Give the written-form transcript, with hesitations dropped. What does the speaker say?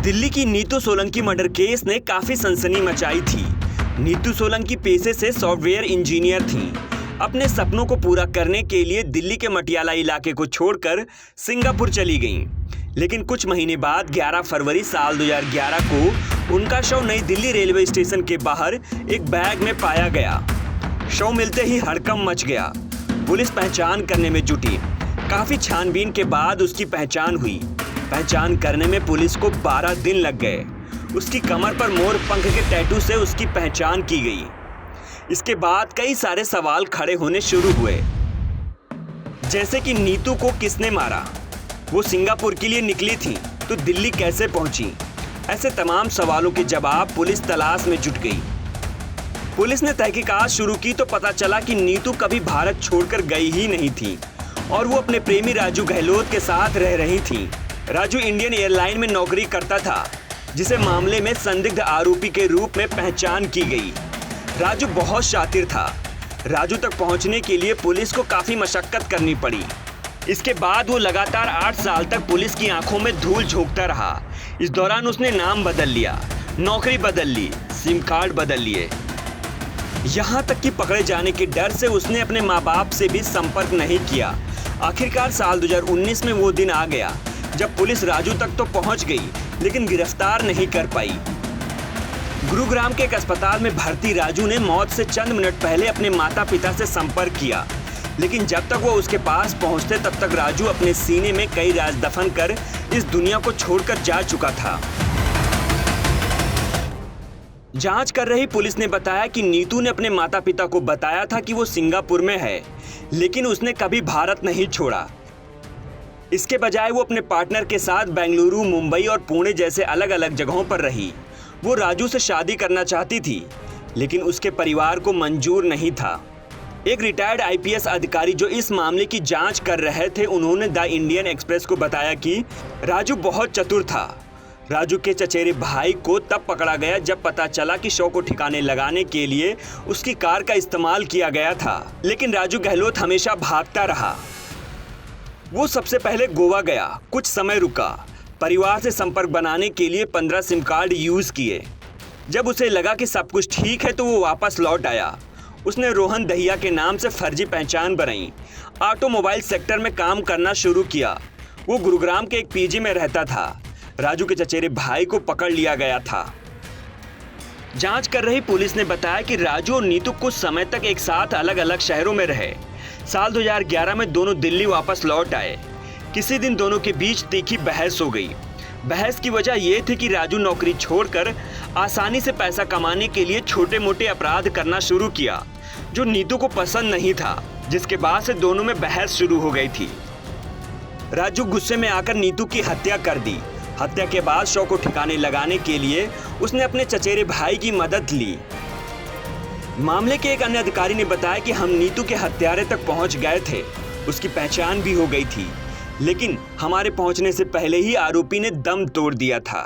दिल्ली की Neetu Solanki murder case ने काफी सनसनी मचाई थी। नीतू सोलंकी पेशे से सॉफ्टवेयर इंजीनियर थीं। अपने सपनों को पूरा करने के लिए दिल्ली के मटियाला इलाके को छोड़कर सिंगापुर चली गईं। लेकिन कुछ महीने बाद 11 फरवरी साल 2011 को उनका शव नई दिल्ली रेलवे स्टेशन के बाहर एक बैग में पाया गया। शव मिलते ही हड़कंप मच गया। पुलिस पहचान करने में जुटी। काफी छानबीन के बाद उसकी पहचान हुई। पहचान करने में पुलिस को 12 दिन लग गए। उसकी कमर पर मोर पंख के टैटू से उसकी पहचान की गई। इसके बाद कई सारे सवाल खड़े होने शुरू हुए, जैसे कि नीतू को किसने मारा, वो सिंगापुर के लिए निकली थी तो दिल्ली कैसे पहुंची। ऐसे तमाम सवालों के जवाब पुलिस तलाश में जुट गई। पुलिस ने तहकीकात शुरू की तो पता चला कि नीतू कभी भारत छोड़कर गई ही नहीं थी और वो अपने प्रेमी राजू गहलोत के साथ रह रही थी। राजू इंडियन एयरलाइन में नौकरी करता था, जिसे मामले में संदिग्ध आरोपी के रूप में पहचान की गई। राजू बहुत शातिर था। राजू तक पहुंचने के लिए पुलिस को काफी मशक्कत करनी पड़ी। इसके बाद वो लगातार 8 साल तक पुलिस की आंखों में धूल झोंकता रहा। इस दौरान उसने नाम बदल लिया, नौकरी बदल ली, सिम कार्ड बदल लिए। यहाँ तक कि पकड़े जाने के डर से उसने अपने माँ बाप से भी संपर्क नहीं किया। आखिरकार साल 2019 में वो दिन आ गया जब पुलिस राजू तक तो पहुंच गई, लेकिन गिरफ्तार नहीं कर पाई। गुरुग्राम के एक अस्पताल में भर्ती राजू ने मौत से चंद मिनट पहले अपने माता पिता से संपर्क किया, लेकिन जब तक वो उसके पास पहुंचते तब तक राजू अपने सीने में कई राज दफन कर इस दुनिया को छोड़कर जा चुका था। जांच कर रही पुलिस ने बताया कि नीतू ने अपने माता पिता को बताया था कि वो सिंगापुर में है, लेकिन उसने कभी भारत नहीं छोड़ा। इसके बजाय वो अपने पार्टनर के साथ बेंगलुरु, मुंबई और पुणे जैसे अलग अलग जगहों पर रही। वो राजू से शादी करना चाहती थी, लेकिन उसके परिवार को मंजूर नहीं था। एक रिटायर्ड आईपीएस अधिकारी जो इस मामले की जांच कर रहे थे, उन्होंने द इंडियन एक्सप्रेस को बताया कि राजू बहुत चतुर था। राजू के चचेरे भाई को तब पकड़ा गया जब पता चला कि शव को ठिकाने लगाने के लिए उसकी कार का इस्तेमाल किया गया था। लेकिन राजू गहलोत हमेशा भागता रहा। वो सबसे पहले गोवा गया, कुछ समय रुका, परिवार से संपर्क बनाने के लिए 15 सिम कार्ड यूज किए। जब उसे लगा कि सब कुछ ठीक है तो वो वापस लौट आया। उसने रोहन दहिया के नाम से फर्जी पहचान बनाई। ऑटोमोबाइल सेक्टर में काम करना शुरू किया। वो गुरुग्राम के एक पीजी में रहता था। राजू के चचेरे भाई को पकड़ लिया गया था। जांच कर रही पुलिस ने बताया कि राजू और नीतू कुछ समय तक एक साथ अलग अलग शहरों में रहे। साल 2011 में दोनों दिल्ली वापस लौट आए। किसी दिन दोनों के बीच तीखी बहस हो गई। बहस की वजह यह थी कि राजू नौकरी छोड़कर आसानी से पैसा कमाने के लिए छोटे मोटे अपराध करना शुरू किया, जो नीतू को पसंद नहीं था, जिसके बाद से दोनों में बहस शुरू हो गई थी। राजू गुस्से में आकर नीतू की हत्या कर दी। हत्या के बाद शव को ठिकाने लगाने के लिए उसने अपने चचेरे भाई की मदद ली। मामले के एक अन्य अधिकारी ने बताया कि हम नीतू के हत्यारे तक पहुंच गए थे, उसकी पहचान भी हो गई थी, लेकिन हमारे पहुंचने से पहले ही आरोपी ने दम तोड़ दिया था।